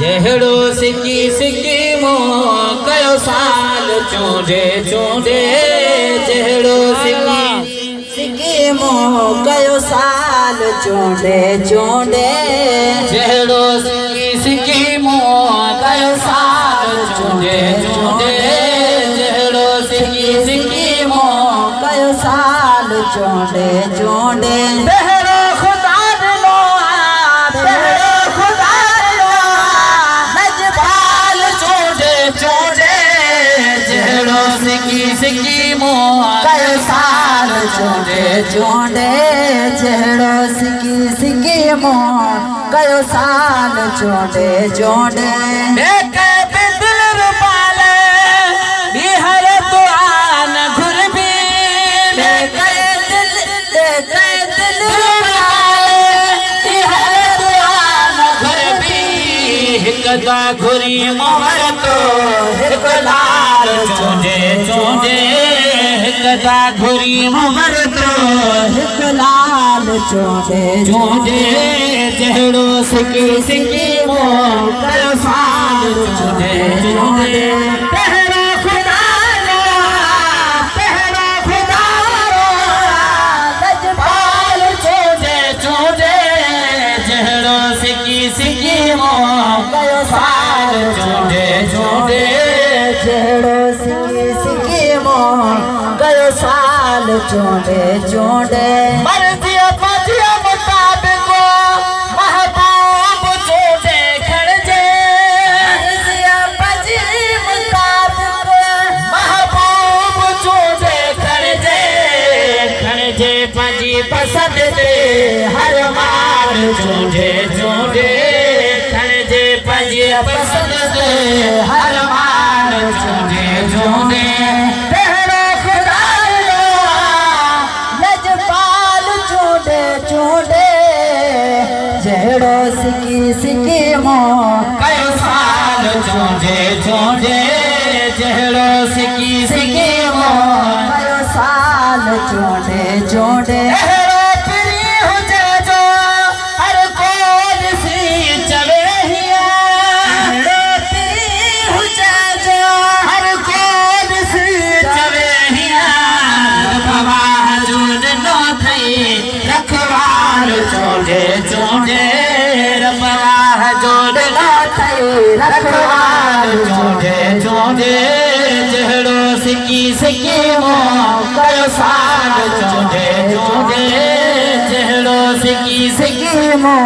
जहिड़ो सिकी सिकी मो कयो साल चूंडे चूंडे जहिड़ो सिकी सिकी मो कयो साल चूंडे चूंडे जहिड़ो सिकी सिकी मो कयो साल चूंडे चूंडे जहिड़ो सिकी सिकी मो कयो साल चूंडे चूंडे पहिरो खुदा ॾिनो पहिरो खुदा ॾिनो लजपाल चूंडे चूंडे जहिड़ो सिकी सिकी मो कयो साल चूंडे चूंडे जहिड़ो सिकी सिकी मो कयो साल चूंडे चूंडे कदा घुरी मोहर तो हिक लाल चूंडे चूंडे कदा घुरी मोहर तो हिक लाल चूंडे चूंडे जहिड़ो सिकी सिकी मो कयो साल चूंडे चूंडे पहिरो खुदा पहिरो खुदा लजपाल चूंडे चूंडे जहिड़ो सिकी सिकी मो कयो साल चूंडे चूंडे जहिड़ो सिकी सिकी मो कयो साल चूंडे चूंडे मर्ज़ीअ पंहिंजे मुताबिक़ महबूब चूंडे खणिजे मर्ज़ीअ पंहिंजे मुताबिक़ महबूब चूंडे खणिजे खणिजे पंहिंजी पसंदि ते हर मार चूंडे चूंडे खणिजे पंहिंजी पसंदि ते हर मार चूंडे चूंडे पहिरो खुदा लजपाल चूंडे चूंडे जहिड़ो सिकी सिकी मो कयो साल चूंडे चूंडे जहिड़ो सिकी सिकी मो कयो साल चूंडे चूंडे अहिड़ो पिरी हुजे जो हर को ॾिसी चवे हीअं हुजे जो हर को ॾिसी चवे हीअं भवाह जो ॾिनो अथई रखवार चूंडे चूंडे भवाह जो ॾिनो अथई रखवार चूंडे चूंडे जहिड़ो सिकी सिकी मो कयो साल चूंडे चूंडे जहिड़ो सिकी सिकी मो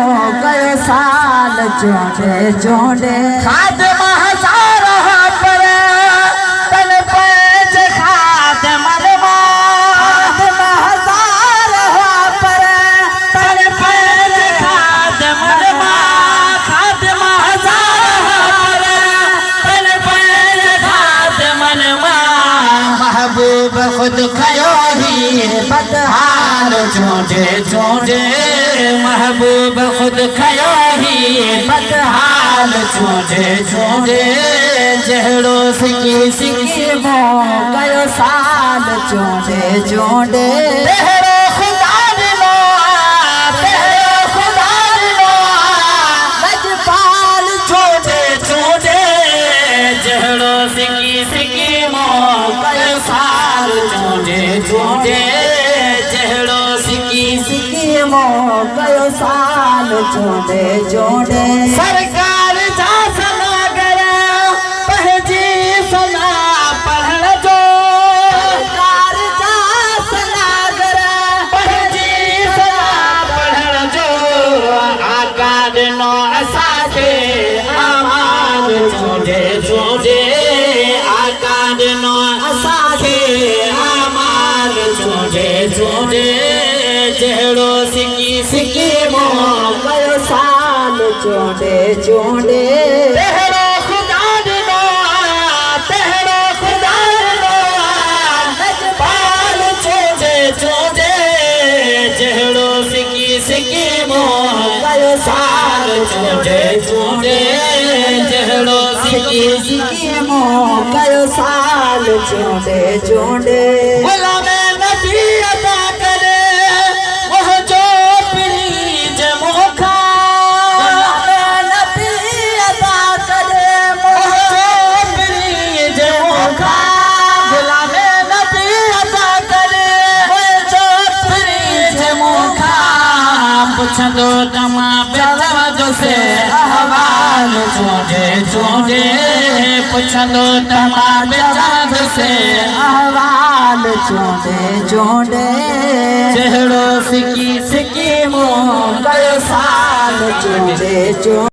कयो साल चूंडे चूंडे खादम हज़ार पर तन पंहिंज खादम खादम हज़ार पर तन पंहिंज खादम खादम हज़ार पर तन पंहिंज खादम महबूब ख़ुदि खयो ही बदहाल चूंडे चूंडे महबूब ख़ुदि खयो ही बदहाल चूंडे चूंडे जहिड़ो सिकी सिकी मो कयो साल चूंडे चूंडे पहिरो खुदा ॾिनो पहिरो खुदा ॾिनो लजपाल चूंडे चूंडे जहिड़ो सिकी सिकी मो कयो साल चूंडे चूंडे जहिड़ो सिकी सिकी मो कयो साल चूंडे चूंडे सरकार जा सनागर पंहिंजी सना पढ़ण जो सरकार जा सनागर पंहिंजी सना पढ़ण जो आका ॾिनो असांखे आवाज़ चूंडे चूंडे आका ॾिनो असांखे आवाज़ चूंडे चूंडे जहिड़ो सिकी सिकी मो कयो साल चूंडे चूंडे पहिरो खुदा ॾिनो पहिरो खुदा ॾिनो लजपाल चूंडे चूंडे जहिड़ो सिकी सिकी मो कयो साल चूंडे चूंडे जहिड़ो सिकी सिकी मो कयो साल चूंडे चूंडे गुलाम नबी अदा करे मुंहिंजो पुछंदो तमा बेदवदो से अहवाल चूंडे चूंडे पुछंदो तमा बेदवदो से अहवाल चूंडे चूंडे जहिड़ो सिकी सिकी मूं कयो साल चूंडे चूंडे